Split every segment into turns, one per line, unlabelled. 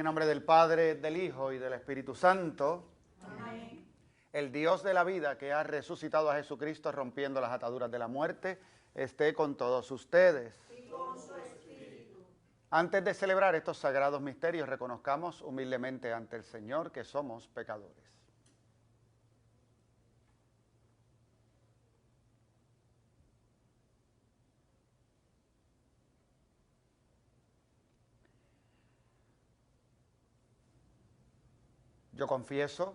nombre del Padre, del Hijo y del Espíritu Santo.
Amén.
El Dios de la vida que ha resucitado a Jesucristo rompiendo las ataduras de la muerte, esté con todos ustedes.
Y con su espíritu.
Antes de celebrar estos sagrados misterios, reconozcamos humildemente ante el Señor que somos pecadores. Yo confieso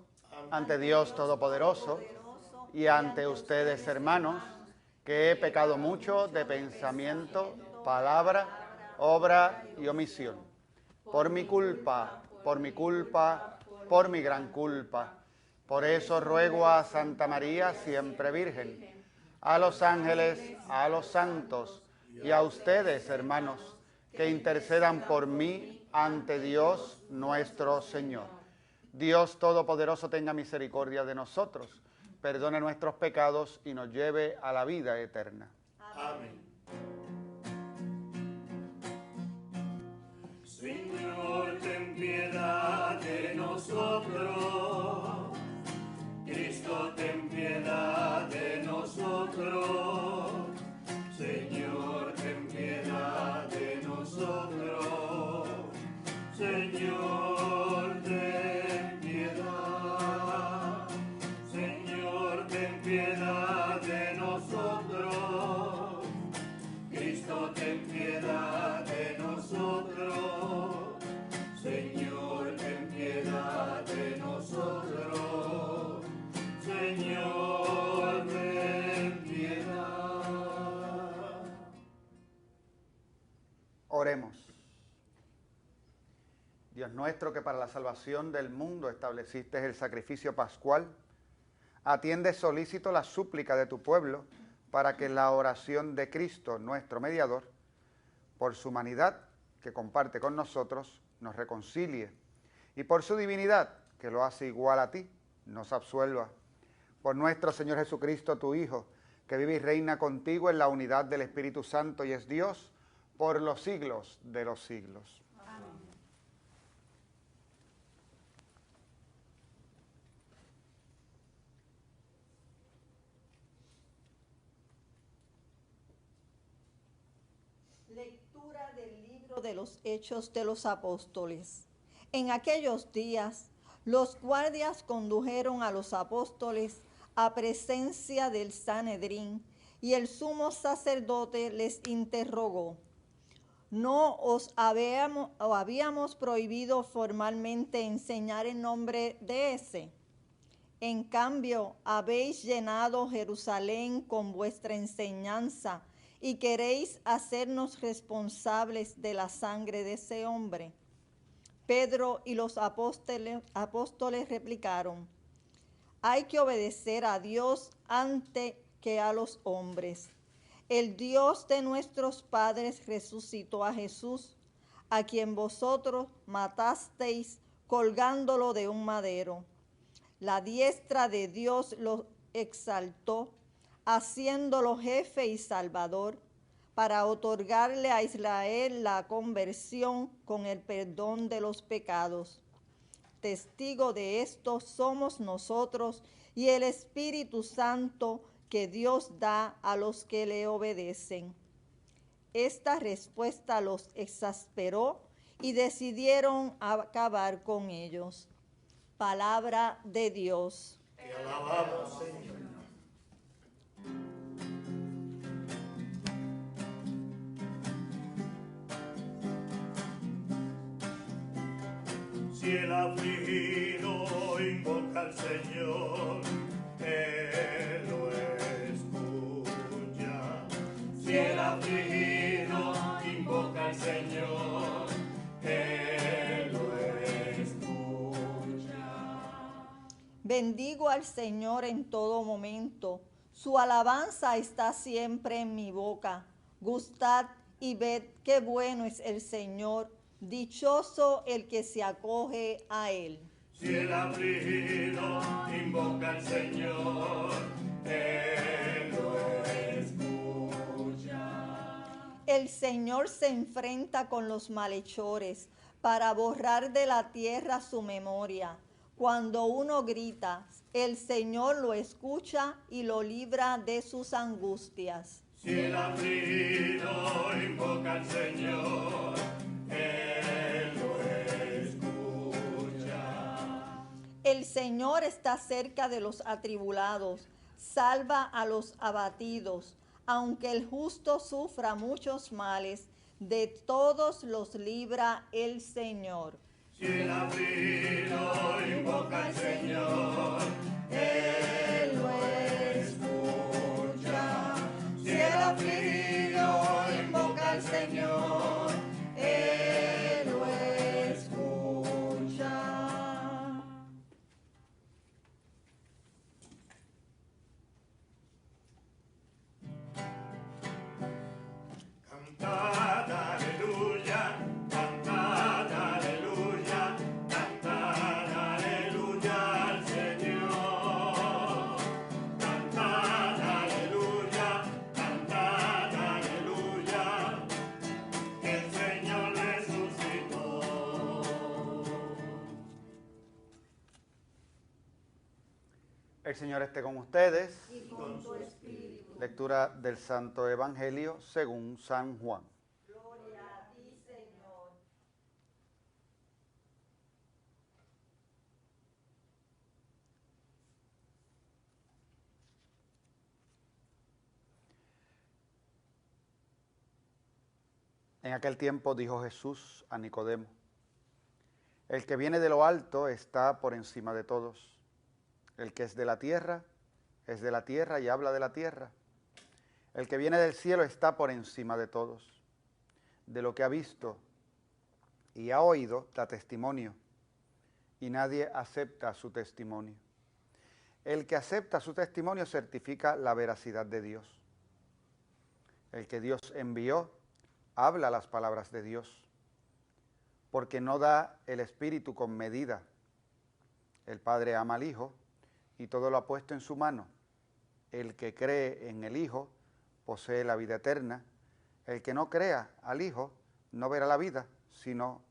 ante Dios Todopoderoso y ante ustedes, hermanos, que he pecado mucho de pensamiento, palabra, obra y omisión. Por mi culpa, por mi gran culpa. Por eso ruego a Santa María, siempre Virgen, a los ángeles, a los santos y a ustedes, hermanos, que intercedan por mí ante Dios nuestro Señor. Dios Todopoderoso tenga misericordia de nosotros, perdone nuestros pecados y nos lleve a la vida eterna.
Amén.
Señor, ten piedad de nosotros. Cristo, ten piedad de nosotros. Señor, ten piedad de nosotros. Señor, ten piedad. Señor, ten piedad de nosotros. Cristo, ten piedad de nosotros. Señor, ten piedad de nosotros. Señor, ten piedad.
Oremos. Dios nuestro, que para la salvación del mundo estableciste el sacrificio pascual, atiende solícito la súplica de tu pueblo para que la oración de Cristo, nuestro mediador, por su humanidad que comparte con nosotros, nos reconcilie, y por su divinidad, que lo hace igual a ti, nos absuelva. Por nuestro Señor Jesucristo, tu Hijo, que vive y reina contigo en la unidad del Espíritu Santo y es Dios por los siglos de los siglos.
Lectura del libro de los Hechos de los Apóstoles. En aquellos días, los guardias condujeron a los apóstoles a presencia del Sanedrín, y el sumo sacerdote les interrogó: ¿no os habíamos prohibido formalmente enseñar en nombre de ese? En cambio, habéis llenado Jerusalén con vuestra enseñanza y queréis hacernos responsables de la sangre de ese hombre. Pedro y los apóstoles replicaron: hay que obedecer a Dios antes que a los hombres. El Dios de nuestros padres resucitó a Jesús, a quien vosotros matasteis colgándolo de un madero. La diestra de Dios lo exaltó, haciéndolo jefe y salvador, para otorgarle a Israel la conversión con el perdón de los pecados. Testigo de esto somos nosotros y el Espíritu Santo que Dios da a los que le obedecen. Esta respuesta los exasperó y decidieron acabar con ellos. Palabra de Dios.
Te alabamos, Señor. Si el afligido invoca al Señor, Él lo escucha. Si el afligido invoca al Señor, Él lo escucha.
Bendigo al Señor en todo momento. Su alabanza está siempre en mi boca. Gustad y ved qué bueno es el Señor. Dichoso el que se acoge a Él.
Si el afligido invoca al Señor, Él lo escucha.
El Señor se enfrenta con los malhechores para borrar de la tierra su memoria. Cuando uno grita, el Señor lo escucha y lo libra de sus angustias.
Si el afligido invoca al Señor, Él lo escucha.
El Señor está cerca de los atribulados, salva a los abatidos. Aunque el justo sufra muchos males, de todos los libra el Señor.
Si el afligido invoca al Señor, Él lo escucha. Si el afligido invoca al Señor, Él lo escucha. Cantad aleluya, cantad aleluya, cantad aleluya al Señor. Cantad aleluya, que el Señor resucitó.
El Señor esté con ustedes.
Y con tu espíritu.
Lectura del Santo Evangelio según San Juan.
Gloria a ti, Señor.
En aquel tiempo dijo Jesús a Nicodemo: el que viene de lo alto está por encima de todos. El que es de la tierra y habla de la tierra. El que viene del cielo está por encima de todos. De lo que ha visto y ha oído da testimonio, y nadie acepta su testimonio. El que acepta su testimonio certifica la veracidad de Dios. El que Dios envió habla las palabras de Dios, porque no da el Espíritu con medida. El Padre ama al Hijo y todo lo ha puesto en su mano. El que cree en el Hijo posee la vida eterna. El que no crea al Hijo no verá la vida, sino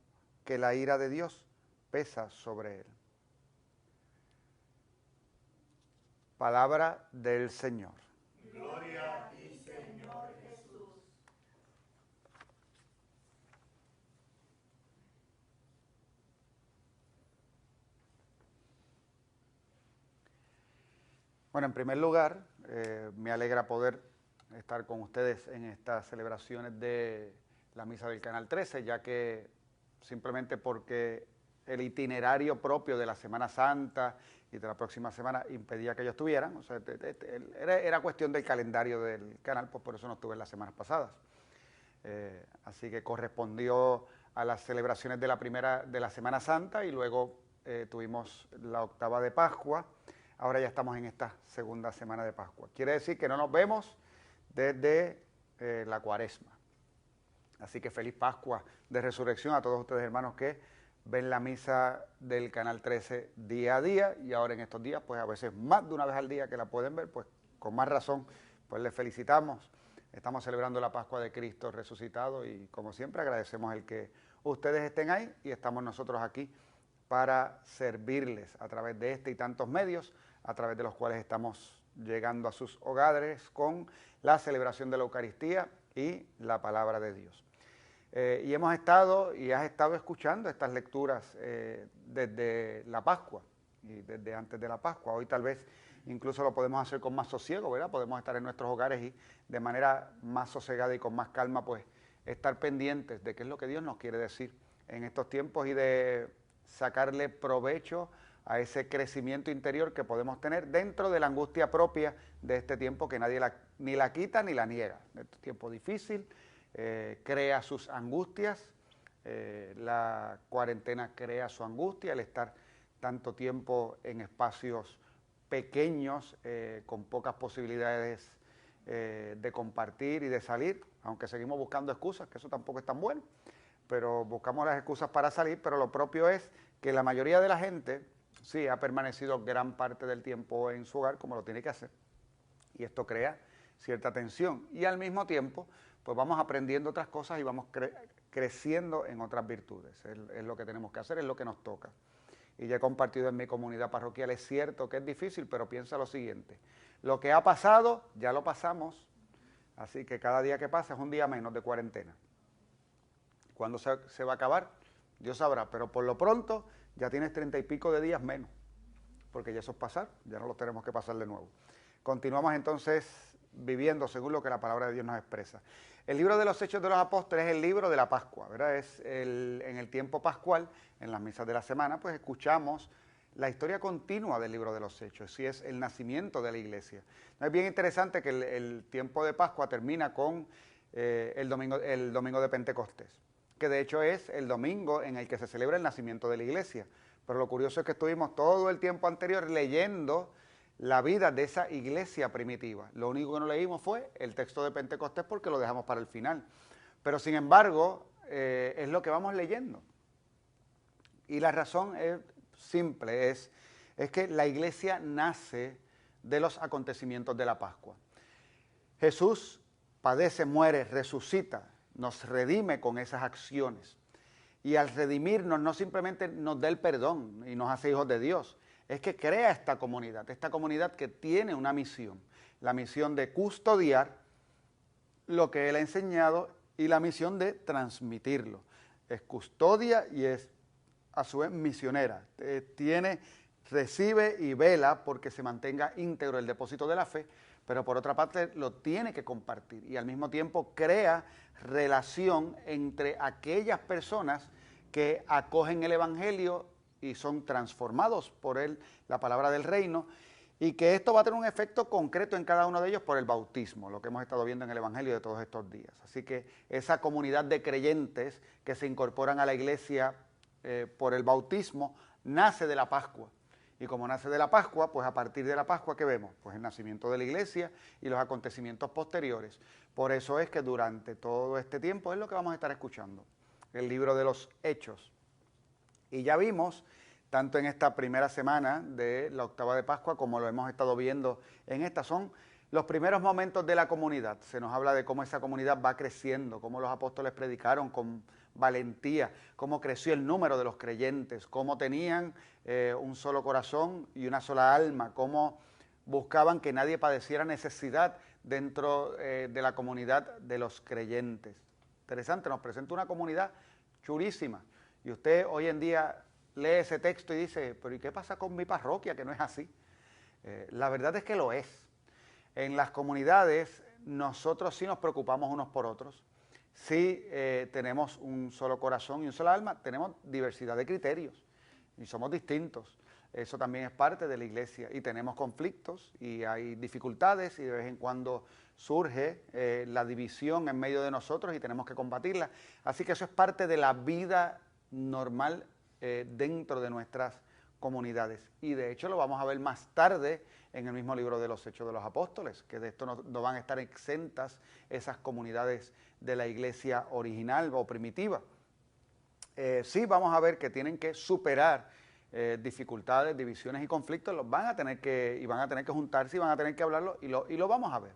que la ira de Dios pesa sobre él. Palabra del Señor.
Gloria a ti, Señor Jesús.
Bueno, en primer lugar, me alegra poder estar con ustedes en estas celebraciones de la Misa del Canal 13, ya que simplemente porque el itinerario propio de la Semana Santa y de la próxima semana impedía que ellos estuvieran, o sea, era cuestión del calendario del canal, pues por eso no estuve en las semanas pasadas. Así que correspondió a las celebraciones de la Semana Santa y luego tuvimos la octava de Pascua. Ahora ya estamos en esta segunda semana de Pascua. Quiere decir que no nos vemos desde la Cuaresma. Así que feliz Pascua de Resurrección a todos ustedes, hermanos, que ven la misa del Canal 13 día a día, y ahora en estos días, pues a veces más de una vez al día que la pueden ver, pues con más razón, pues les felicitamos. Estamos celebrando la Pascua de Cristo resucitado y como siempre agradecemos el que ustedes estén ahí y estamos nosotros aquí para servirles a través de este y tantos medios, a través de los cuales estamos llegando a sus hogares con la celebración de la Eucaristía y la palabra de Dios. Y has estado escuchando estas lecturas desde la Pascua y desde antes de la Pascua. Hoy tal vez incluso lo podemos hacer con más sosiego, ¿verdad? Podemos estar en nuestros hogares y de manera más sosegada y con más calma, pues estar pendientes de qué es lo que Dios nos quiere decir en estos tiempos y de sacarle provecho a ese crecimiento interior que podemos tener dentro de la angustia propia de este tiempo que nadie ni la quita ni la niega. Este tiempo difícil crea sus angustias, la cuarentena crea su angustia, el estar tanto tiempo en espacios pequeños, con pocas posibilidades de compartir y de salir, aunque seguimos buscando excusas, que eso tampoco es tan bueno, pero buscamos las excusas para salir, pero lo propio es que la mayoría de la gente sí ha permanecido gran parte del tiempo en su hogar como lo tiene que hacer, y esto crea cierta tensión y al mismo tiempo pues vamos aprendiendo otras cosas y vamos creciendo en otras virtudes. Es lo que tenemos que hacer, es lo que nos toca. Y ya he compartido en mi comunidad parroquial, es cierto que es difícil, pero piensa lo siguiente: lo que ha pasado, ya lo pasamos, así que cada día que pasa es un día menos de cuarentena. ¿Cuándo se va a acabar? Dios sabrá, pero por lo pronto ya tienes 30 y pico de días menos, porque ya eso es pasar, ya no los tenemos que pasar de nuevo. Continuamos entonces viviendo según lo que la palabra de Dios nos expresa. El libro de los Hechos de los Apóstoles es el libro de la Pascua, ¿verdad? En el tiempo pascual, en las misas de la semana, pues escuchamos la historia continua del libro de los Hechos, y es el nacimiento de la iglesia. Es bien interesante que el tiempo de Pascua termina con el domingo de Pentecostés, que de hecho es el domingo en el que se celebra el nacimiento de la iglesia. Pero lo curioso es que estuvimos todo el tiempo anterior leyendo la vida de esa iglesia primitiva. Lo único que no leímos fue el texto de Pentecostés porque lo dejamos para el final. Pero sin embargo, es lo que vamos leyendo. Y la razón es simple, es que la iglesia nace de los acontecimientos de la Pascua. Jesús padece, muere, resucita, nos redime con esas acciones. Y al redimirnos no simplemente nos da el perdón y nos hace hijos de Dios, es que crea esta comunidad que tiene una misión, la misión de custodiar lo que Él ha enseñado y la misión de transmitirlo. Es custodia y es a su vez misionera, recibe y vela porque se mantenga íntegro el depósito de la fe, pero por otra parte lo tiene que compartir y al mismo tiempo crea relación entre aquellas personas que acogen el Evangelio y son transformados por él, la palabra del reino, y que esto va a tener un efecto concreto en cada uno de ellos por el bautismo, lo que hemos estado viendo en el Evangelio de todos estos días. Así que esa comunidad de creyentes que se incorporan a la iglesia por el bautismo nace de la Pascua. Y como nace de la Pascua, pues a partir de la Pascua, ¿qué vemos? Pues el nacimiento de la iglesia y los acontecimientos posteriores. Por eso es que durante todo este tiempo es lo que vamos a estar escuchando, el libro de los Hechos. Y ya vimos, tanto en esta primera semana de la octava de Pascua, como lo hemos estado viendo en esta, son los primeros momentos de la comunidad. Se nos habla de cómo esa comunidad va creciendo, cómo los apóstoles predicaron con valentía, cómo creció el número de los creyentes, cómo tenían un solo corazón y una sola alma, cómo buscaban que nadie padeciera necesidad dentro de la comunidad de los creyentes. Interesante, nos presenta una comunidad chulísima. Y usted hoy en día lee ese texto y dice, pero ¿y qué pasa con mi parroquia? Que no es así. La verdad es que lo es. En las comunidades nosotros sí nos preocupamos unos por otros. Sí tenemos un solo corazón y un solo alma, tenemos diversidad de criterios y somos distintos. Eso también es parte de la iglesia y tenemos conflictos y hay dificultades y de vez en cuando surge la división en medio de nosotros y tenemos que combatirla. Así que eso es parte de la vida normal dentro de nuestras comunidades. Y de hecho lo vamos a ver más tarde en el mismo libro de los Hechos de los Apóstoles, que de esto no van a estar exentas esas comunidades de la iglesia original o primitiva. Sí vamos a ver que tienen que superar dificultades, divisiones y conflictos, van a tener que juntarse y van a tener que hablarlo y lo vamos a ver.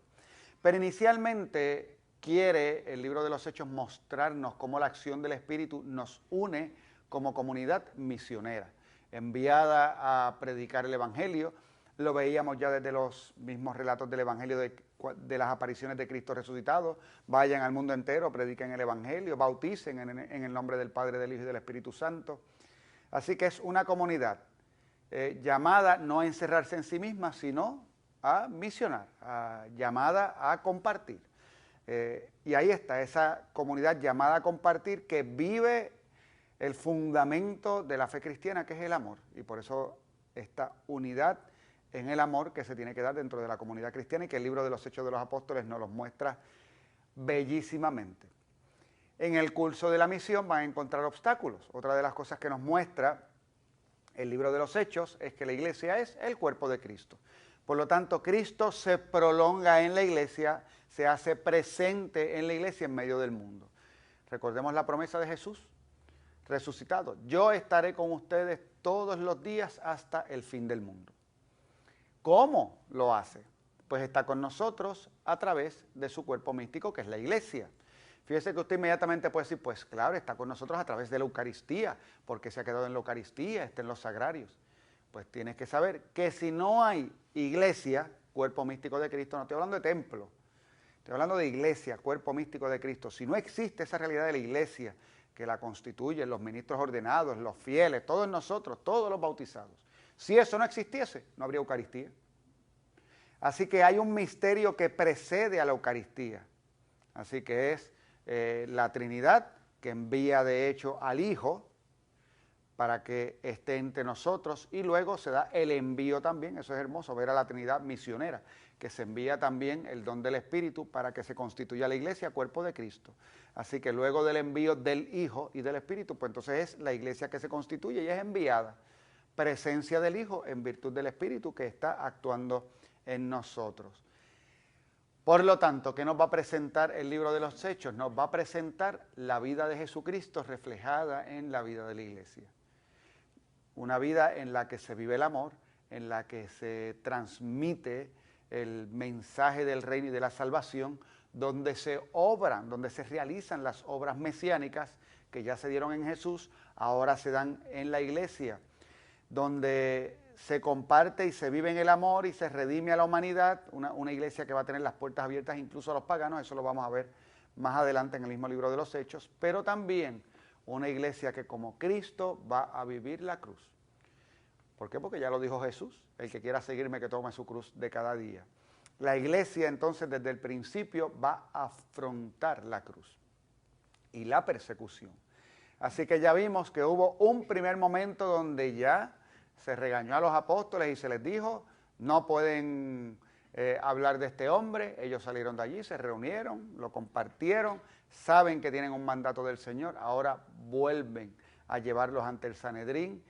Pero inicialmente quiere el libro de los Hechos mostrarnos cómo la acción del Espíritu nos une como comunidad misionera, enviada a predicar el Evangelio. Lo veíamos ya desde los mismos relatos del Evangelio de las apariciones de Cristo resucitado. Vayan al mundo entero, prediquen el Evangelio, bauticen en el nombre del Padre, del Hijo y del Espíritu Santo. Así que es una comunidad llamada no a encerrarse en sí misma, sino a misionar, llamada a compartir. Y ahí está esa comunidad llamada a compartir que vive el fundamento de la fe cristiana, que es el amor. Y por eso esta unidad en el amor que se tiene que dar dentro de la comunidad cristiana y que el libro de los Hechos de los Apóstoles nos los muestra bellísimamente. En el curso de la misión van a encontrar obstáculos. Otra de las cosas que nos muestra el libro de los Hechos es que la iglesia es el cuerpo de Cristo. Por lo tanto, Cristo se prolonga en la iglesia, se hace presente en la iglesia en medio del mundo. Recordemos la promesa de Jesús resucitado. Yo estaré con ustedes todos los días hasta el fin del mundo. ¿Cómo lo hace? Pues está con nosotros a través de su cuerpo místico, que es la iglesia. Fíjese que usted inmediatamente puede decir, pues claro, está con nosotros a través de la Eucaristía, porque se ha quedado en la Eucaristía, está en los sagrarios. Pues tienes que saber que si no hay iglesia, cuerpo místico de Cristo, no estoy hablando de templo, estoy hablando de iglesia, cuerpo místico de Cristo. Si no existe esa realidad de la iglesia, que la constituyen los ministros ordenados, los fieles, todos nosotros, todos los bautizados, si eso no existiese, no habría Eucaristía. Así que hay un misterio que precede a la Eucaristía. Así que es la Trinidad, que envía de hecho al Hijo para que esté entre nosotros, y luego se da el envío también. Eso es hermoso, ver a la Trinidad misionera, que se envía también el don del Espíritu para que se constituya la iglesia, cuerpo de Cristo. Así que luego del envío del Hijo y del Espíritu, pues entonces es la iglesia que se constituye y es enviada. Presencia del Hijo en virtud del Espíritu que está actuando en nosotros. Por lo tanto, ¿qué nos va a presentar el libro de los Hechos? Nos va a presentar la vida de Jesucristo reflejada en la vida de la iglesia. Una vida en la que se vive el amor, en la que se transmite el mensaje del reino y de la salvación, donde se obran, donde se realizan las obras mesiánicas que ya se dieron en Jesús, ahora se dan en la iglesia, donde se comparte y se vive en el amor y se redime a la humanidad, una iglesia que va a tener las puertas abiertas incluso a los paganos. Eso lo vamos a ver más adelante en el mismo libro de los Hechos, pero también una iglesia que como Cristo va a vivir la cruz. ¿Por qué? Porque ya lo dijo Jesús, el que quiera seguirme que tome su cruz de cada día. La iglesia entonces desde el principio va a afrontar la cruz y la persecución. Así que ya vimos que hubo un primer momento donde ya se regañó a los apóstoles y se les dijo, no pueden hablar de este hombre. Ellos salieron de allí, se reunieron, lo compartieron, saben que tienen un mandato del Señor, ahora vuelven a llevarlos ante el Sanedrín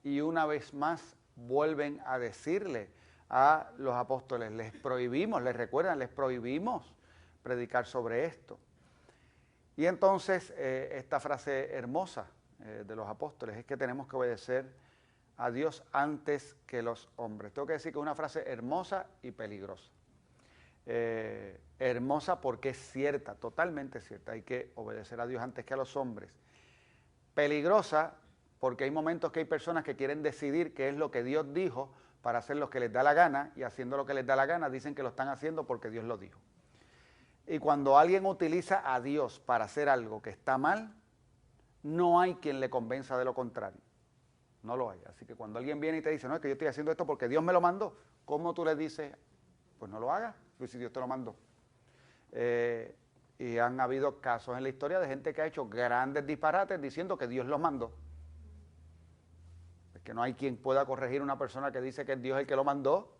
y una vez más vuelven a decirle a los apóstoles, les prohibimos, les recuerdan, les prohibimos predicar sobre esto. Y entonces esta frase hermosa de los apóstoles es que tenemos que obedecer a Dios antes que los hombres. Tengo que decir que es una frase hermosa y peligrosa. Hermosa porque es cierta, totalmente cierta. Hay que obedecer a Dios antes que a los hombres. Peligrosa porque hay momentos que hay personas que quieren decidir qué es lo que Dios dijo para hacer lo que les da la gana, y haciendo lo que les da la gana dicen que lo están haciendo porque Dios lo dijo. Y cuando alguien utiliza a Dios para hacer algo que está mal, no hay quien le convenza de lo contrario. No lo hay. Así que cuando alguien viene y te dice, no, es que yo estoy haciendo esto porque Dios me lo mandó, ¿cómo tú le dices? Pues no lo hagas, pues si Dios te lo mandó. Y han habido casos en la historia de gente que ha hecho grandes disparates diciendo que Dios los mandó. Es que no hay quien pueda corregir a una persona que dice que es Dios el que lo mandó.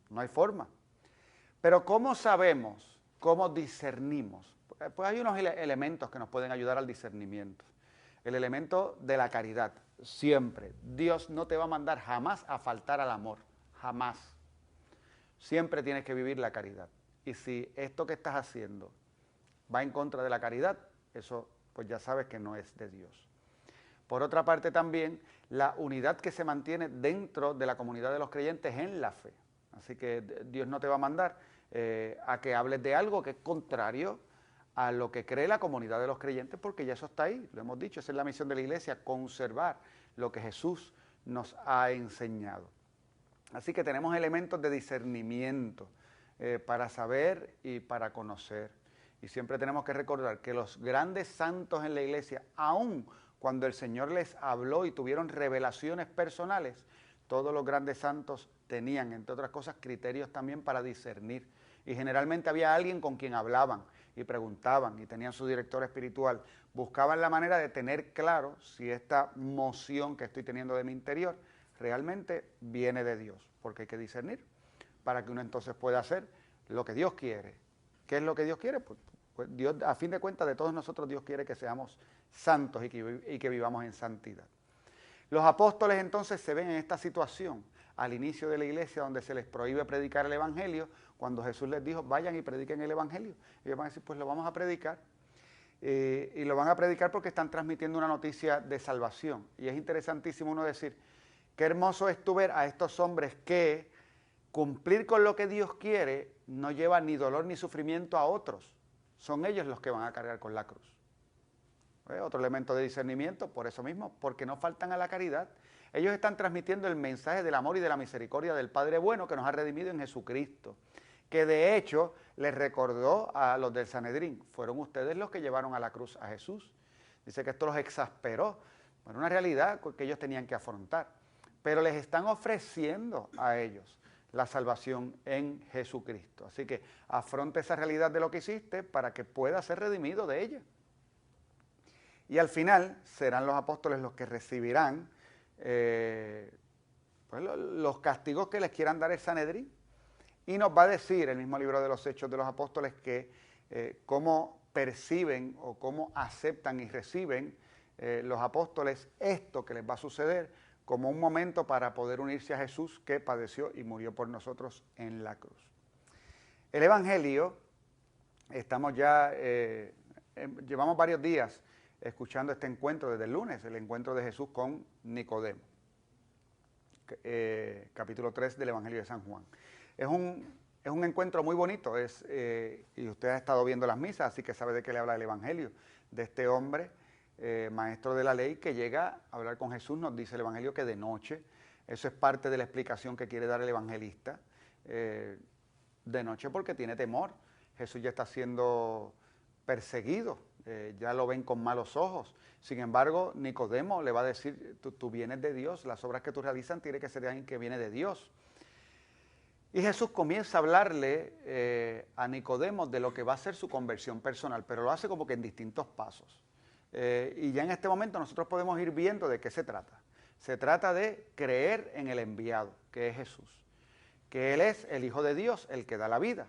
No hay forma. Pero ¿cómo sabemos? ¿Cómo discernimos? Pues hay unos elementos que nos pueden ayudar al discernimiento. El elemento de la caridad. Siempre. Dios no te va a mandar jamás a faltar al amor. Jamás. Siempre tienes que vivir la caridad. Y si esto que estás haciendo va en contra de la caridad, eso pues ya sabes que no es de Dios. Por otra parte también, la unidad que se mantiene dentro de la comunidad de los creyentes en la fe. Así que Dios no te va a mandar a que hables de algo que es contrario a lo que cree la comunidad de los creyentes, porque ya eso está ahí, lo hemos dicho, esa es la misión de la iglesia, conservar lo que Jesús nos ha enseñado. Así que tenemos elementos de discernimiento para saber y para conocer. Y siempre tenemos que recordar que los grandes santos en la iglesia, aun cuando el Señor les habló y tuvieron revelaciones personales, todos los grandes santos tenían, entre otras cosas, criterios también para discernir. Y generalmente había alguien con quien hablaban y preguntaban y tenían su director espiritual. Buscaban la manera de tener claro si esta moción que estoy teniendo de mi interior realmente viene de Dios, porque hay que discernir para que uno entonces pueda hacer lo que Dios quiere. ¿Qué es lo que Dios quiere? Pues Dios, a fin de cuentas, de todos nosotros, Dios quiere que seamos santos y que vivamos en santidad. Los apóstoles entonces se ven en esta situación al inicio de la iglesia donde se les prohíbe predicar el evangelio, cuando Jesús les dijo, vayan y prediquen el evangelio. Ellos van a decir, pues lo vamos a predicar. Y lo van a predicar porque están transmitiendo una noticia de salvación. Y es interesantísimo uno decir, qué hermoso es tú ver a estos hombres que cumplir con lo que Dios quiere no lleva ni dolor ni sufrimiento a otros, son ellos los que van a cargar con la cruz. Otro elemento de discernimiento, por eso mismo, porque no faltan a la caridad. Ellos están transmitiendo el mensaje del amor y de la misericordia del Padre bueno que nos ha redimido en Jesucristo, que de hecho les recordó a los del Sanedrín, fueron ustedes los que llevaron a la cruz a Jesús. Dice que esto los exasperó, bueno, una realidad que ellos tenían que afrontar, pero les están ofreciendo a ellos la salvación en Jesucristo. Así que afronta esa realidad de lo que hiciste para que puedas ser redimido de ella. Y al final serán los apóstoles los que recibirán pues los castigos que les quieran dar el Sanedrín. Y nos va a decir el mismo libro de los Hechos de los Apóstoles que cómo perciben o cómo aceptan y reciben los apóstoles esto que les va a suceder como un momento para poder unirse a Jesús que padeció y murió por nosotros en la cruz. El Evangelio, estamos ya, llevamos varios días escuchando este encuentro desde el lunes, el encuentro de Jesús con Nicodemo, capítulo 3 del Evangelio de San Juan. Es un encuentro muy bonito, y usted ha estado viendo las misas, así que sabe de qué le habla el Evangelio, de este hombre, maestro de la ley, que llega a hablar con Jesús. Nos dice el Evangelio que de noche, eso es parte de la explicación que quiere dar el evangelista, de noche porque tiene temor. Jesús ya está siendo perseguido, ya lo ven con malos ojos. Sin embargo, Nicodemo le va a decir, tú vienes de Dios, las obras que tú realizas tiene que ser de alguien que viene de Dios. Y Jesús comienza a hablarle a Nicodemo de lo que va a ser su conversión personal, pero lo hace como que en distintos pasos. Y ya en este momento nosotros podemos ir viendo de qué se trata. Se trata de creer en el enviado, que es Jesús, que Él es el Hijo de Dios, el que da la vida,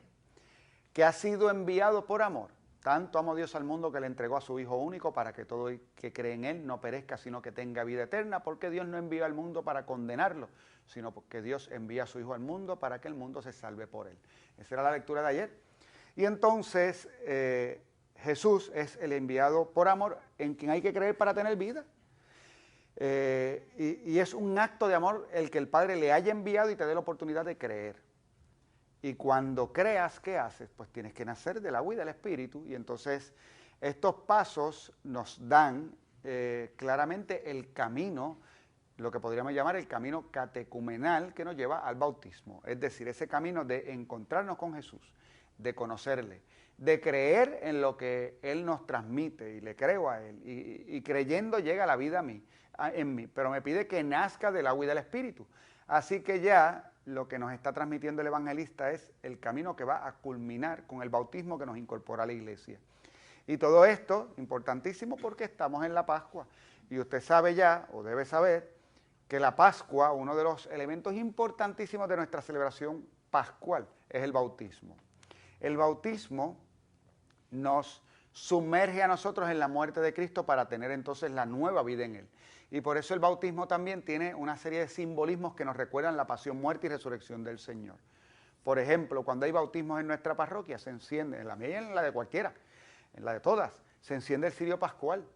que ha sido enviado por amor. Tanto amó Dios al mundo que le entregó a su Hijo único para que todo el que cree en Él no perezca, sino que tenga vida eterna, porque Dios no envió al mundo para condenarlo, sino porque Dios envía a su Hijo al mundo para que el mundo se salve por Él. Esa era la lectura de ayer. Y entonces Jesús es el enviado por amor en quien hay que creer para tener vida. Y es un acto de amor el que el Padre le haya enviado y te dé la oportunidad de creer. Y cuando creas, ¿qué haces? Pues tienes que nacer del agua y del Espíritu. Y entonces estos pasos nos dan claramente el camino, lo que podríamos llamar el camino catecumenal que nos lleva al bautismo. Es decir, ese camino de encontrarnos con Jesús, de conocerle, de creer en lo que Él nos transmite, y le creo a Él, y creyendo llega la vida en mí, pero me pide que nazca del agua y del Espíritu. Así que ya lo que nos está transmitiendo el evangelista es el camino que va a culminar con el bautismo que nos incorpora a la iglesia. Y todo esto, importantísimo, porque estamos en la Pascua. Y usted sabe ya, o debe saber, que la Pascua, uno de los elementos importantísimos de nuestra celebración pascual, es el bautismo. El bautismo nos sumerge a nosotros en la muerte de Cristo para tener entonces la nueva vida en Él. Y por eso el bautismo también tiene una serie de simbolismos que nos recuerdan la pasión, muerte y resurrección del Señor. Por ejemplo, cuando hay bautismos en nuestra parroquia, se enciende, en la mía y en la de cualquiera, en la de todas, se enciende el cirio pascual.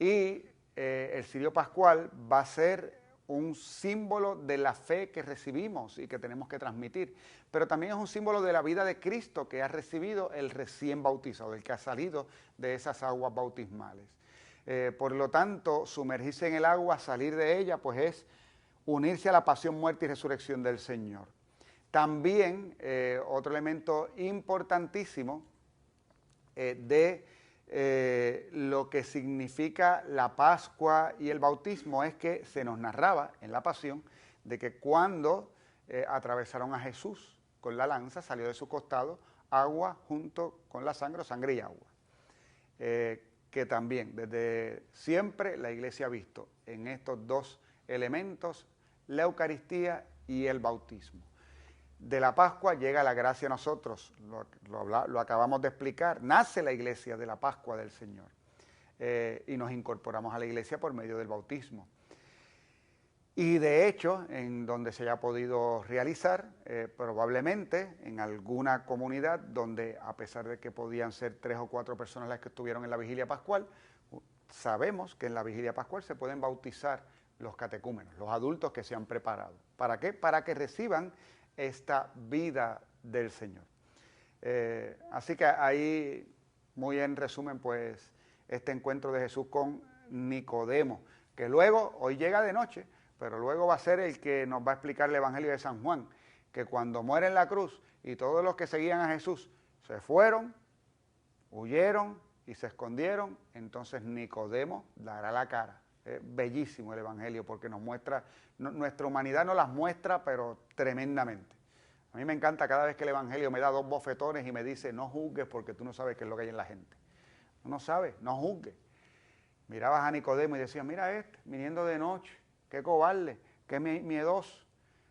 Y el cirio pascual va a ser un símbolo de la fe que recibimos y que tenemos que transmitir, pero también es un símbolo de la vida de Cristo que ha recibido el recién bautizado, el que ha salido de esas aguas bautismales. Por lo tanto, sumergirse en el agua, salir de ella, pues es unirse a la pasión, muerte y resurrección del Señor. También otro elemento importantísimo de lo que significa la Pascua y el bautismo es que se nos narraba en la Pasión de que cuando atravesaron a Jesús con la lanza, salió de su costado agua junto con la sangre, o sangre y agua. Que también desde siempre la Iglesia ha visto en estos dos elementos la Eucaristía y el bautismo. De la Pascua llega la gracia a nosotros, lo acabamos de explicar, nace la Iglesia de la Pascua del Señor y nos incorporamos a la Iglesia por medio del bautismo. Y de hecho, en donde se haya podido realizar, probablemente en alguna comunidad donde a pesar de que podían ser 3 o 4 personas las que estuvieron en la vigilia pascual, sabemos que en la vigilia pascual se pueden bautizar los catecúmenos, los adultos que se han preparado. ¿Para qué? Para que reciban esta vida del Señor. Así que ahí muy en resumen, pues, este encuentro de Jesús con Nicodemo, que luego, hoy llega de noche, pero luego va a ser el que nos va a explicar el Evangelio de San Juan, que cuando muere en la cruz y todos los que seguían a Jesús se fueron, huyeron y se escondieron, entonces Nicodemo dará la cara. Es bellísimo el Evangelio porque nos muestra, nuestra humanidad nos las muestra, pero tremendamente. A mí me encanta cada vez que el Evangelio me da 2 bofetones y me dice, no juzgues porque tú no sabes qué es lo que hay en la gente. No sabes, no juzgues. Mirabas a Nicodemo y decías, mira viniendo de noche, qué cobarde, qué miedoso.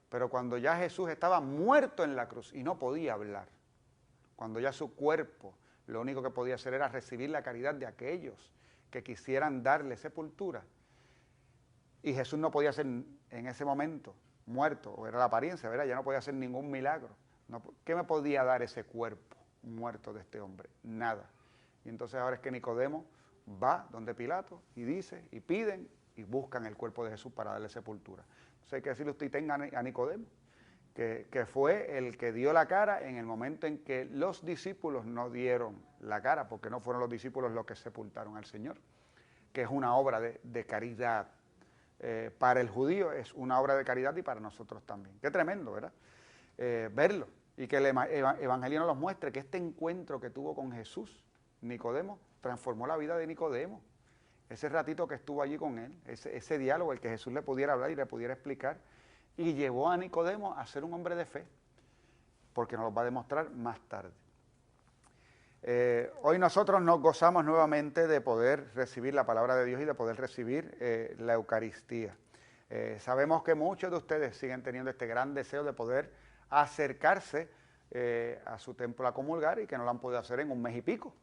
Pero cuando ya Jesús estaba muerto en la cruz y no podía hablar, cuando ya su cuerpo lo único que podía hacer era recibir la caridad de aquellos que quisieran darle sepultura, y Jesús no podía hacer en ese momento, muerto, o era la apariencia, ¿verdad? Ya no podía hacer ningún milagro. ¿Qué me podía dar ese cuerpo muerto de este hombre? Nada. Y entonces ahora es que Nicodemo va donde Pilato y dice, y piden, y buscan el cuerpo de Jesús para darle sepultura. Entonces hay que decirle usted tenga a Nicodemo, que fue el que dio la cara en el momento en que los discípulos no dieron la cara, porque no fueron los discípulos los que sepultaron al Señor, que es una obra de caridad. Para el judío es una obra de caridad y para nosotros también. Qué tremendo, ¿verdad? Verlo y que el Evangelio nos muestre que este encuentro que tuvo con Jesús, Nicodemo, transformó la vida de Nicodemo. Ese ratito que estuvo allí con él, ese diálogo, el que Jesús le pudiera hablar y le pudiera explicar, y llevó a Nicodemo a ser un hombre de fe, porque nos lo va a demostrar más tarde. Hoy nosotros nos gozamos nuevamente de poder recibir la palabra de Dios y de poder recibir la Eucaristía. Sabemos que muchos de ustedes siguen teniendo este gran deseo de poder acercarse a su templo a comulgar y que no lo han podido hacer en 1 mes y pico.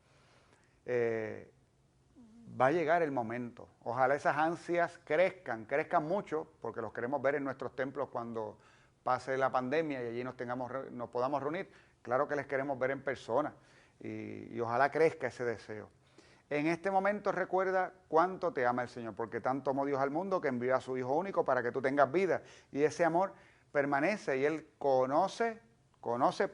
Va a llegar el momento. Ojalá esas ansias crezcan mucho, porque los queremos ver en nuestros templos cuando pase la pandemia y allí nos podamos reunir. Claro que les queremos ver en persona. Y ojalá crezca ese deseo. En este momento recuerda cuánto te ama el Señor, porque tanto amó Dios al mundo que envió a su Hijo único para que tú tengas vida, y ese amor permanece y Él conoce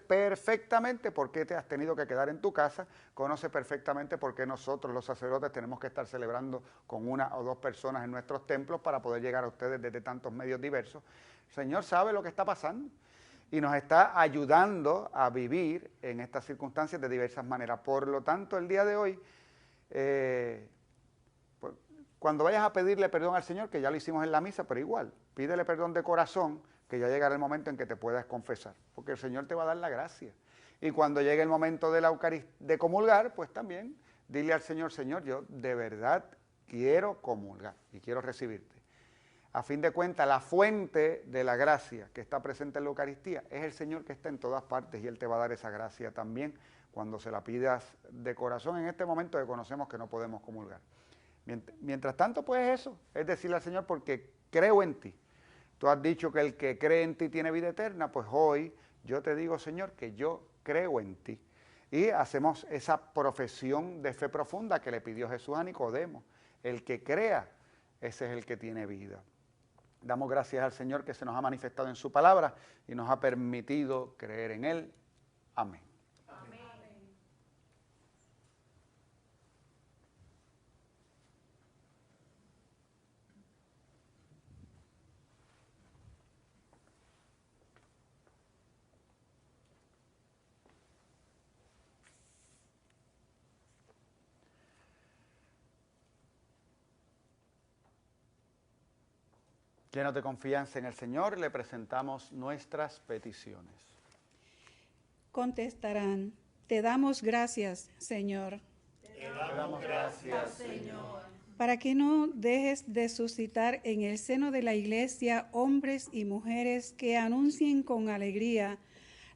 perfectamente por qué te has tenido que quedar en tu casa, conoce perfectamente por qué nosotros los sacerdotes tenemos que estar celebrando con 1 o 2 personas en nuestros templos para poder llegar a ustedes desde tantos medios diversos. El Señor sabe lo que está pasando y nos está ayudando a vivir en estas circunstancias de diversas maneras. Por lo tanto, el día de hoy, cuando vayas a pedirle perdón al Señor, que ya lo hicimos en la misa, pero igual, pídele perdón de corazón, que ya llegará el momento en que te puedas confesar, porque el Señor te va a dar la gracia. Y cuando llegue el momento de la Eucaristía, de comulgar, pues también dile al Señor, Señor, yo de verdad quiero comulgar y quiero recibirte. A fin de cuentas, la fuente de la gracia que está presente en la Eucaristía es el Señor que está en todas partes, y Él te va a dar esa gracia también cuando se la pidas de corazón en este momento que conocemos que no podemos comulgar. Mientras tanto, pues eso, es decirle al Señor, porque creo en ti. Tú has dicho que el que cree en ti tiene vida eterna, pues hoy yo te digo, Señor, que yo creo en ti. Y hacemos esa profesión de fe profunda que le pidió Jesús a Nicodemo. El que crea, ese es el que tiene vida. Damos gracias al Señor que se nos ha manifestado en su palabra y nos ha permitido creer en Él. Amén.
Amén.
Llenos de confianza en el Señor, le presentamos nuestras peticiones.
Contestarán, te damos gracias, Señor.
Te damos gracias, Señor.
Para que no dejes de suscitar en el seno de la Iglesia hombres y mujeres que anuncien con alegría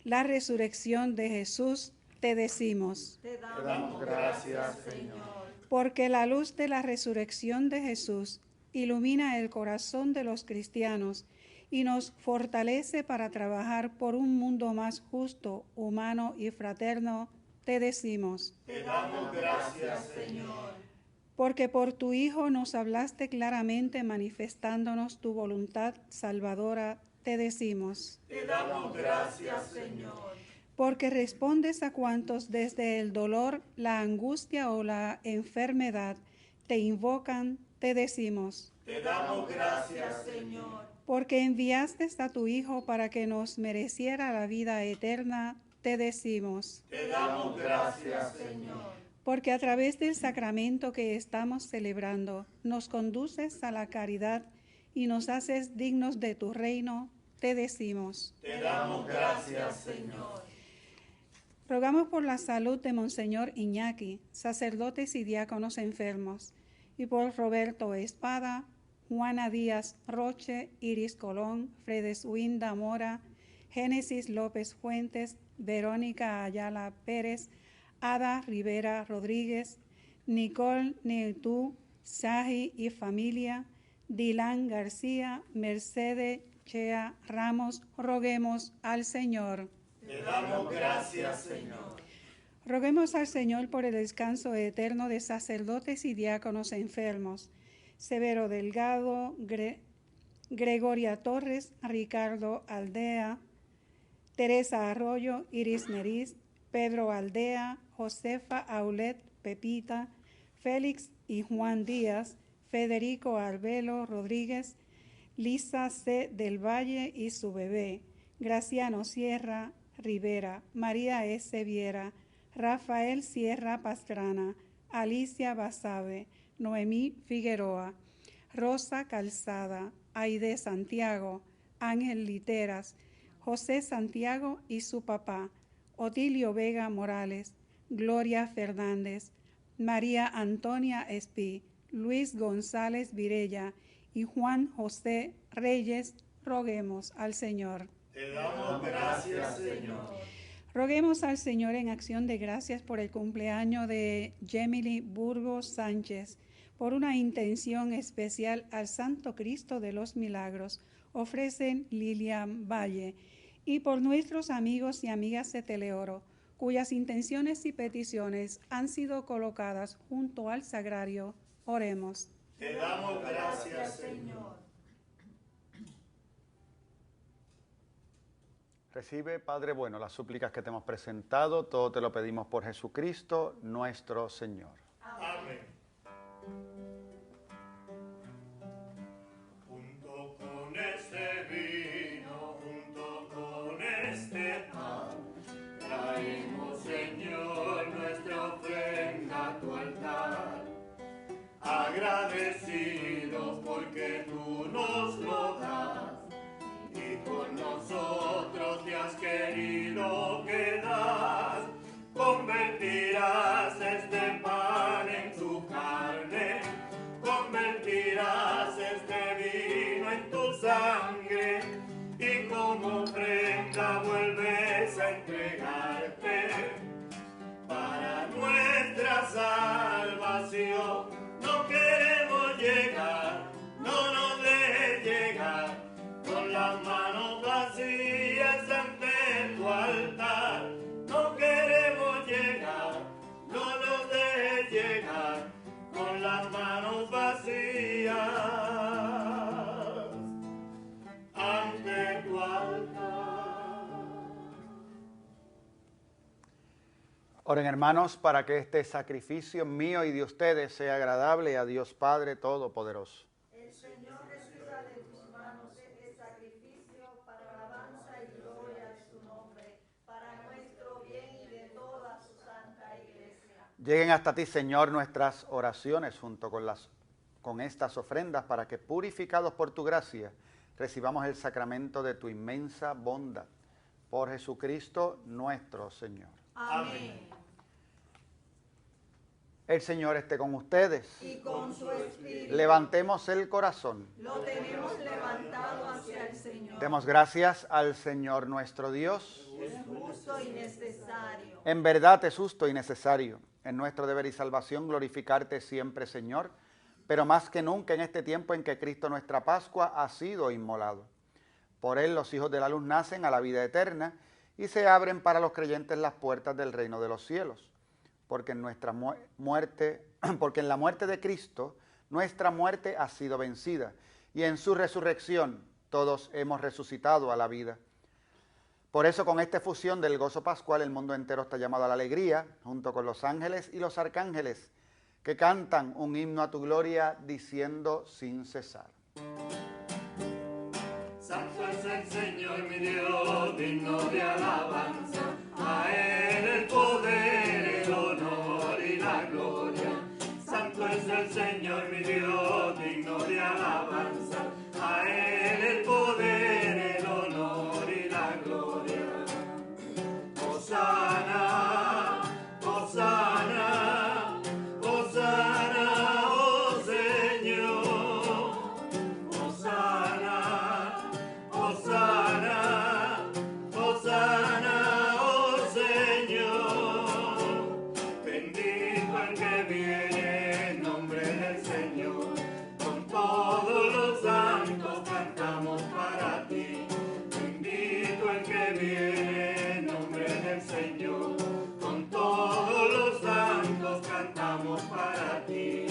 la resurrección de Jesús, te decimos.
Te
damos gracias, Señor.
Porque la luz de la resurrección de Jesús ilumina el corazón de los cristianos y nos fortalece para trabajar por un mundo más justo, humano y fraterno, te decimos.
Te damos gracias, Señor.
Porque por tu Hijo nos hablaste claramente manifestándonos tu voluntad salvadora, te decimos.
Te damos gracias, Señor.
porque respondes a cuantos desde el dolor, la angustia o la enfermedad te invocan, te decimos.
Te damos gracias, Señor.
Porque enviaste a tu Hijo para que nos mereciera la vida eterna, te decimos.
Te damos gracias, Señor.
Porque a través del sacramento que estamos celebrando, nos conduces a la caridad y nos haces dignos de tu reino, te decimos.
Te damos gracias, Señor.
Rogamos por la salud de Monseñor Iñaki, sacerdotes y diáconos enfermos, y por Roberto Espada, Juana Díaz Roche, Iris Colón, Fredes Winda Mora, Génesis López Fuentes, Verónica Ayala Pérez, Ada Rivera Rodríguez, Nicole Neutú, Saji y familia, Dilan García, Mercedes Chea Ramos, roguemos al Señor.
Te damos gracias, Señor.
Roguemos al Señor por el descanso eterno de sacerdotes y diáconos enfermos, Severo Delgado, Gregoria Torres, Ricardo Aldea, Teresa Arroyo, Iris Neriz, Pedro Aldea, Josefa Aulet, Pepita, Félix y Juan Díaz, Federico Arbelo Rodríguez, Lisa C. del Valle y su bebé, Graciano Sierra Rivera, María S. Viera, Rafael Sierra Pastrana, Alicia Basabe, Noemí Figueroa, Rosa Calzada, Aide Santiago, Ángel Literas, José Santiago y su papá, Otilio Vega Morales, Gloria Fernández, María Antonia Espí, Luis González Virella y Juan José Reyes, roguemos al Señor.
Te damos gracias, Señor.
Roguemos al Señor en acción de gracias por el cumpleaños de Gemily Burgos Sánchez, por una intención especial al Santo Cristo de los Milagros, ofrecen Lilian Valle, y por nuestros amigos y amigas de Teleoro, cuyas intenciones y peticiones han sido colocadas junto al sagrario, oremos.
Te damos gracias, Señor.
Recibe, Padre bueno, las súplicas que te hemos presentado, todo te lo pedimos por Jesucristo, nuestro Señor.
Amén. Junto con este vino, junto con este pan, traemos, Señor, nuestra ofrenda a tu altar. Agradecidos porque tú nos lo das y con nosotros te has querido quedar. Convertirás este pan en tu carne, convertirás este vino en tu sangre, y como ofrenda vuelves a entregarte para nuestra salvación. No queremos llegar, no nos dejes llegar con las manos vacías ante tu altar. No queremos llegar, no nos dejes llegar con las manos vacías ante tu altar.
Oren, hermanos, para que este sacrificio mío y de ustedes sea agradable a Dios Padre Todopoderoso.
El Señor reciba de tus manos este sacrificio para alabanza y gloria de su nombre, para nuestro bien y de toda su santa iglesia.
Lleguen hasta ti, Señor, nuestras oraciones junto con estas ofrendas, para que, purificados por tu gracia, recibamos el sacramento de tu inmensa bondad. Por Jesucristo nuestro Señor.
Amén.
El Señor esté con ustedes.
Y con su espíritu.
Levantemos el corazón.
Lo tenemos levantado hacia el Señor.
Demos gracias al Señor nuestro Dios.
Es justo y necesario.
En verdad es justo y necesario, en nuestro deber y salvación, glorificarte siempre, Señor, pero más que nunca en este tiempo en que Cristo nuestra Pascua ha sido inmolado. Por él los hijos de la luz nacen a la vida eterna y se abren para los creyentes las puertas del reino de los cielos. Porque en la muerte de Cristo, nuestra muerte ha sido vencida, y en su resurrección todos hemos resucitado a la vida. Por eso, con esta efusión del gozo pascual, el mundo entero está llamado a la alegría, junto con los ángeles y los arcángeles, que cantan un himno a tu gloria, diciendo sin cesar.
Santo es el Señor mi Dios, digno de alabanza, a Él el poder, el honor y la gloria. Santo es el Señor mi Dios, digno de alabanza, a Él el poder, el honor y la gloria. Hosana, Hosana, Hosana, oh Señor. Hosana, Hosana, Hosana, oh Señor. Bendito el que viene en nombre del Señor. Con todos los santos cantamos para ti. Bendito el que viene en nombre del Señor. Con todos los santos cantamos para ti.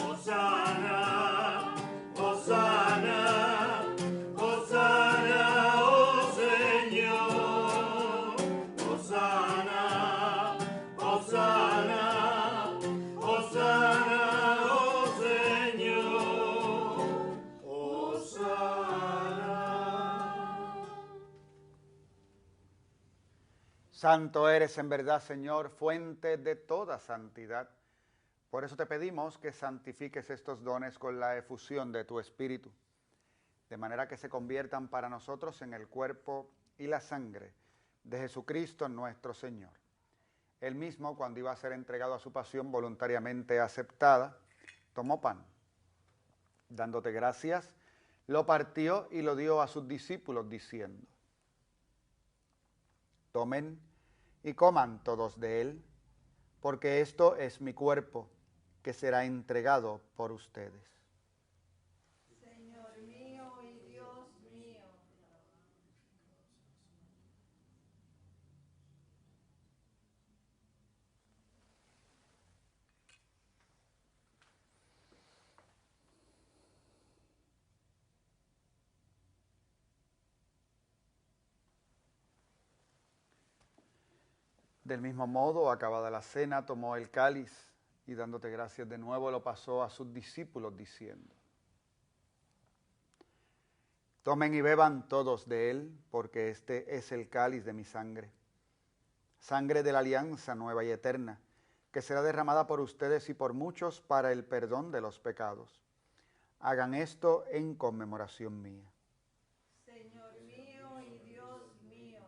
Hosana, Hosana, Hosana, oh Señor. Hosana, Hosana, Hosana, oh Señor. Hosana.
Santo eres en verdad, Señor, fuente de toda santidad. Por eso te pedimos que santifiques estos dones con la efusión de tu Espíritu, de manera que se conviertan para nosotros en el cuerpo y la sangre de Jesucristo nuestro Señor. Él mismo, cuando iba a ser entregado a su pasión voluntariamente aceptada, tomó pan. Dándote gracias, lo partió y lo dio a sus discípulos, diciendo: tomen y coman todos de él, porque esto es mi cuerpo, que será entregado por ustedes.
Señor mío y Dios mío.
Del mismo modo, acabada la cena, tomó el cáliz y dándote gracias de nuevo lo pasó a sus discípulos diciendo: tomen y beban todos de él, porque este es el cáliz de mi sangre, sangre de la alianza nueva y eterna, que será derramada por ustedes y por muchos para el perdón de los pecados. Hagan esto en conmemoración mía.
Señor mío y Dios mío.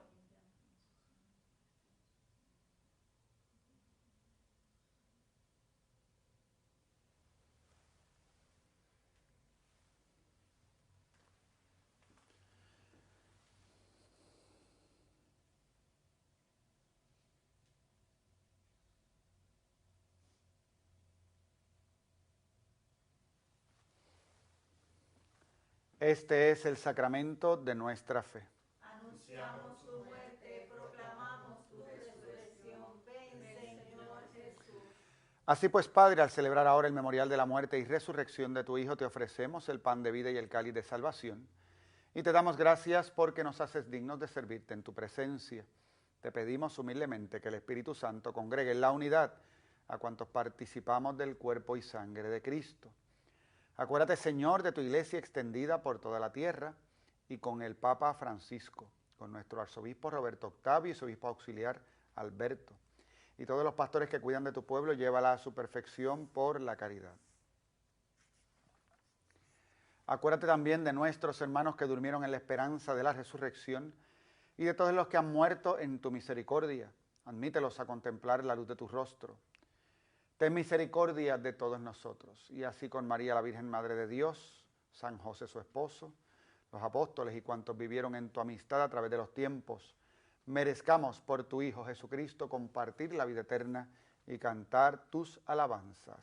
Este es el sacramento de nuestra fe.
Anunciamos tu muerte, proclamamos tu resurrección. Ven, Señor Jesús.
Así pues, Padre, al celebrar ahora el memorial de la muerte y resurrección de tu Hijo, te ofrecemos el pan de vida y el cáliz de salvación. Y te damos gracias porque nos haces dignos de servirte en tu presencia. Te pedimos humildemente que el Espíritu Santo congregue en la unidad a cuantos participamos del cuerpo y sangre de Cristo. Acuérdate, Señor, de tu iglesia extendida por toda la tierra y con el Papa Francisco, con nuestro arzobispo Roberto Octavio y su obispo auxiliar Alberto, y todos los pastores que cuidan de tu pueblo, llévala a su perfección por la caridad. Acuérdate también de nuestros hermanos que durmieron en la esperanza de la resurrección y de todos los que han muerto en tu misericordia. Admítelos a contemplar la luz de tu rostro. Ten misericordia de todos nosotros, y así con María, la Virgen Madre de Dios, San José su esposo, los apóstoles y cuantos vivieron en tu amistad a través de los tiempos, merezcamos por tu Hijo Jesucristo compartir la vida eterna y cantar tus alabanzas.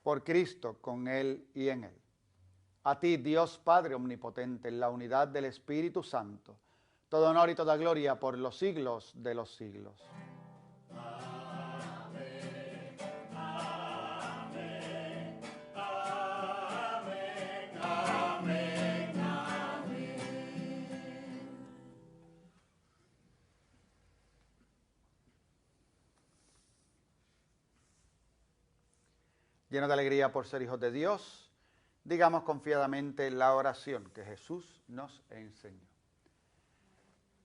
Por Cristo, con Él y en Él. A ti, Dios Padre Omnipotente, en la unidad del Espíritu Santo, todo honor y toda gloria por los siglos de los siglos.
Amén, amén, amén, amén.
Llenos de alegría por ser hijos de Dios, digamos confiadamente la oración que Jesús nos enseñó.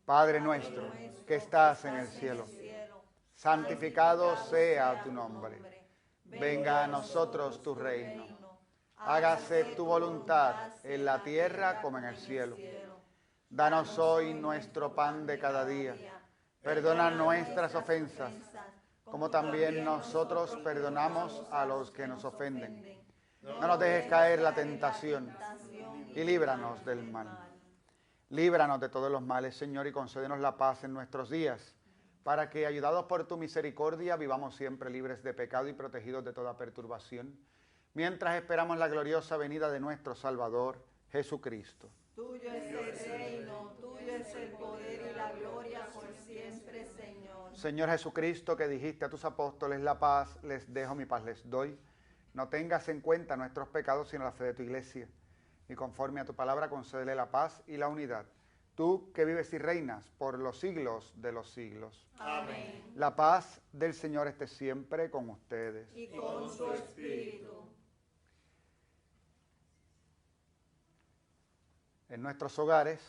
Padre nuestro, que estás en el cielo, santificado sea tu nombre. Venga a nosotros tu reino. Hágase tu voluntad en la tierra como en el cielo. Danos hoy nuestro pan de cada día. Perdona nuestras ofensas, como también nosotros perdonamos a los que nos ofenden. No nos dejes caer la tentación y líbranos del mal. Líbranos de todos los males, Señor, y concédenos la paz en nuestros días, para que, ayudados por tu misericordia, vivamos siempre libres de pecado y protegidos de toda perturbación, mientras esperamos la gloriosa venida de nuestro Salvador, Jesucristo.
Tuyo es el reino, tuyo es el poder y la gloria por siempre, Señor.
Señor Jesucristo, que dijiste a tus apóstoles, la paz les dejo, mi paz les doy. No tengas en cuenta nuestros pecados, sino la fe de tu iglesia. Y conforme a tu palabra, concédele la paz y la unidad. Tú que vives y reinas por los siglos de los siglos.
Amén.
La paz del Señor esté siempre con ustedes.
Y con su espíritu.
En nuestros hogares,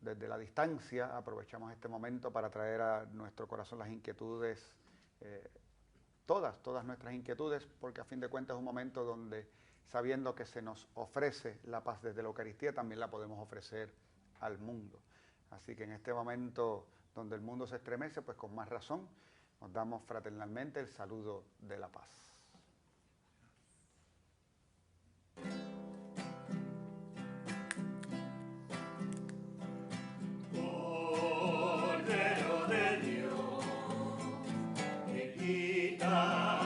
desde la distancia, aprovechamos este momento para traer a nuestro corazón las inquietudes, todas nuestras inquietudes, porque a fin de cuentas es un momento donde, sabiendo que se nos ofrece la paz desde la Eucaristía, también la podemos ofrecer al mundo. Así que en este momento donde el mundo se estremece, pues con más razón nos damos fraternalmente el saludo de la paz.
Cordero de Dios, que quita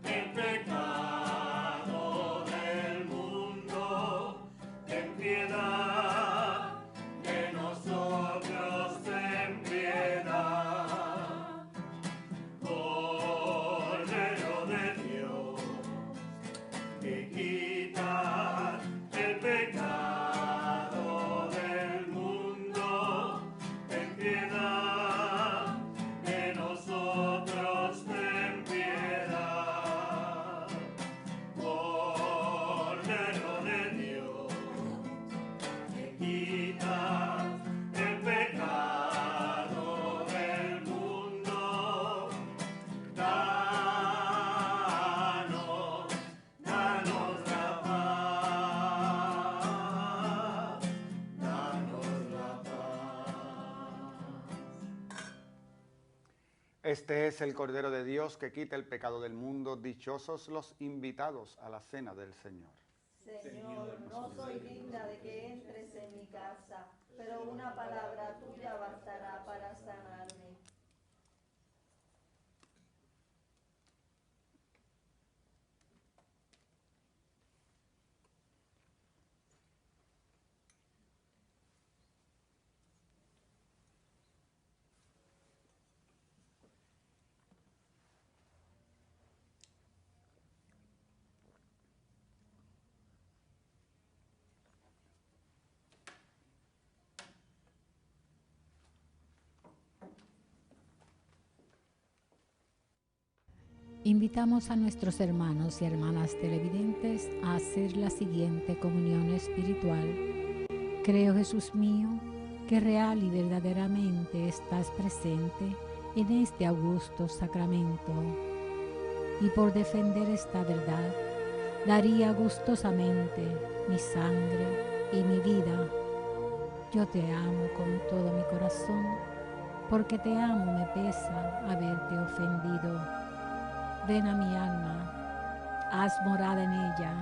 el pecado del mundo, ten piedad de nosotros, ten piedad. Cordero de Dios, que quita el pecado del mundo, ten piedad de nosotros, ten piedad. Cordero de Dios, que quita el pecado del mundo, danos la paz, danos la paz.
Este es el Cordero de Dios que quita el pecado del mundo. Dichosos los invitados a la cena del Señor.
Señor, no soy digna de que entres en mi casa, pero una palabra tuya bastará para sanarme.
Invitamos a nuestros hermanos y hermanas televidentes a hacer la siguiente comunión espiritual. Creo, Jesús mío, que real y verdaderamente estás presente en este augusto sacramento. Y por defender esta verdad, daría gustosamente mi sangre y mi vida. Yo te amo con todo mi corazón, porque te amo me pesa haberte ofendido. Ven a mi alma, haz morada en ella.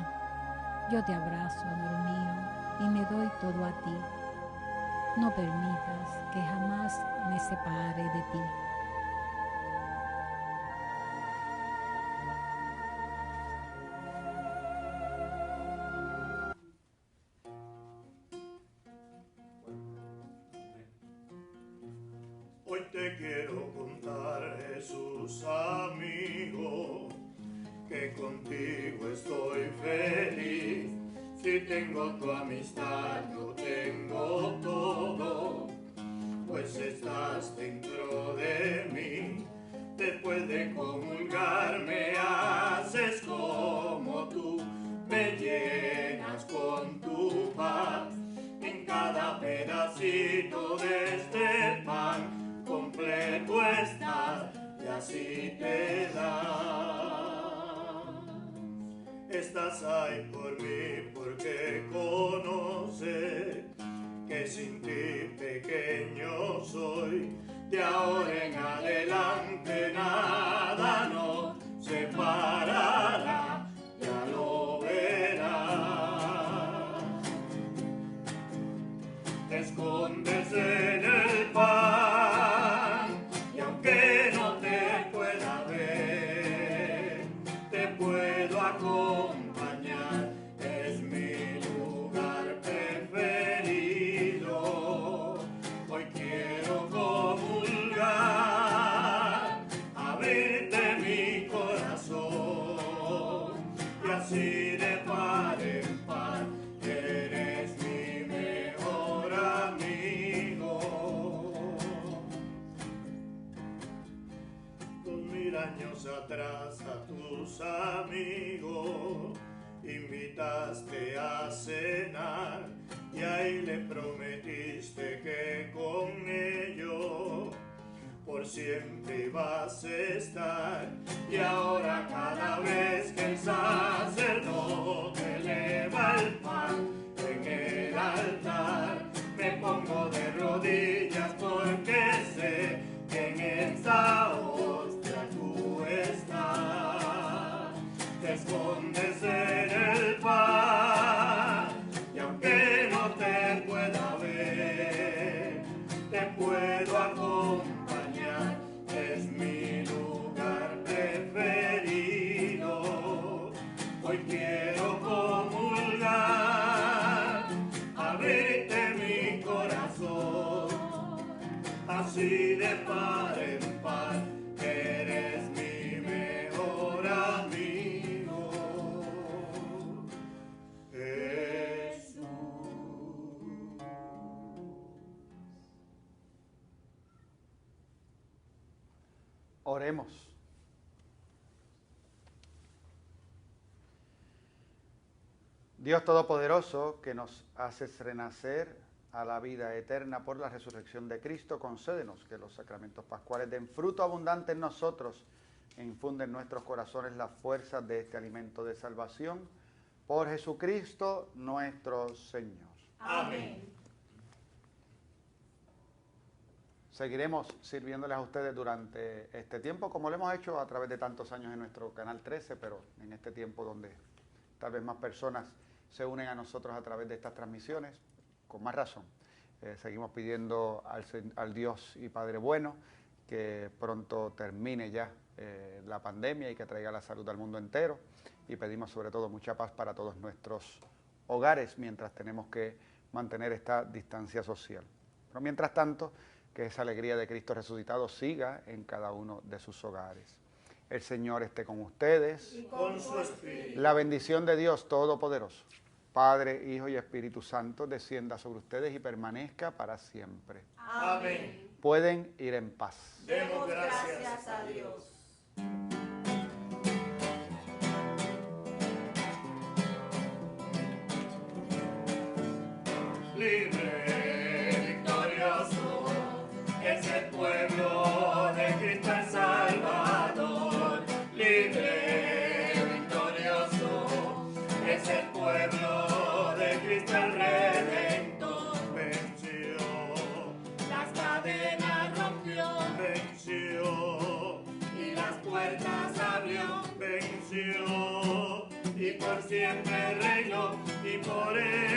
Yo te abrazo, amor mío, y me doy todo a ti. No permitas que jamás me separe de ti.
Hoy te quiero contar, Jesús amigo, que contigo estoy feliz. Si tengo tu amistad, yo tengo todo, pues estás dentro de mí. Después de comulgar me haces con así te da. Estás ahí por mí porque conoce que sin ti pequeño soy. De ahora en adelante nada nos separará, ya lo verás. Te escondes en el pan y aunque no te pueda ver, te puedo acompañar, es mi lugar preferido. Hoy quiero comulgar, abrirte mi corazón y así de par en par eres mi mejor amigo. 2000 años atrás a tus amigos invitaste a cenar y ahí le prometiste que con ellos por siempre ibas a estar. Y ahora cada vez que el sacerdote eleva el pan en el altar, me pongo de rodillas porque sé que en esta hostia tú estás. Te escondes en el pan y aunque no te pueda ver, te puedo acompañar, es mi lugar preferido. Hoy quiero comulgar, abrirte mi corazón, así de par en par, eres mi mejor amigo. Jesús.
Oremos. Dios Todopoderoso, que nos haces renacer a la vida eterna por la resurrección de Cristo, concédenos que los sacramentos pascuales den fruto abundante en nosotros e infunden en nuestros corazones las fuerzas de este alimento de salvación. Por Jesucristo nuestro Señor.
Amén.
Seguiremos sirviéndoles a ustedes durante este tiempo, como lo hemos hecho a través de tantos años en nuestro Canal 13, pero en este tiempo donde tal vez más personas se unen a nosotros a través de estas transmisiones, con más razón. Seguimos pidiendo al Dios y Padre bueno que pronto termine ya la pandemia y que traiga la salud al mundo entero, y pedimos sobre todo mucha paz para todos nuestros hogares mientras tenemos que mantener esta distancia social. Pero mientras tanto, que esa alegría de Cristo resucitado siga en cada uno de sus hogares. El Señor esté con ustedes.
Y con su espíritu.
La bendición de Dios Todopoderoso, Padre, Hijo y Espíritu Santo, descienda sobre ustedes y permanezca para siempre.
Amén.
Pueden ir en paz.
Demos gracias a Dios. Libre, victorioso, es el pueblo de Cristo el Salvador. Libre, victorioso, es el pueblo de Cristo el Redentor. Venció, las cadenas rompió, venció, y las puertas abrió, venció, y por siempre reinó, y por él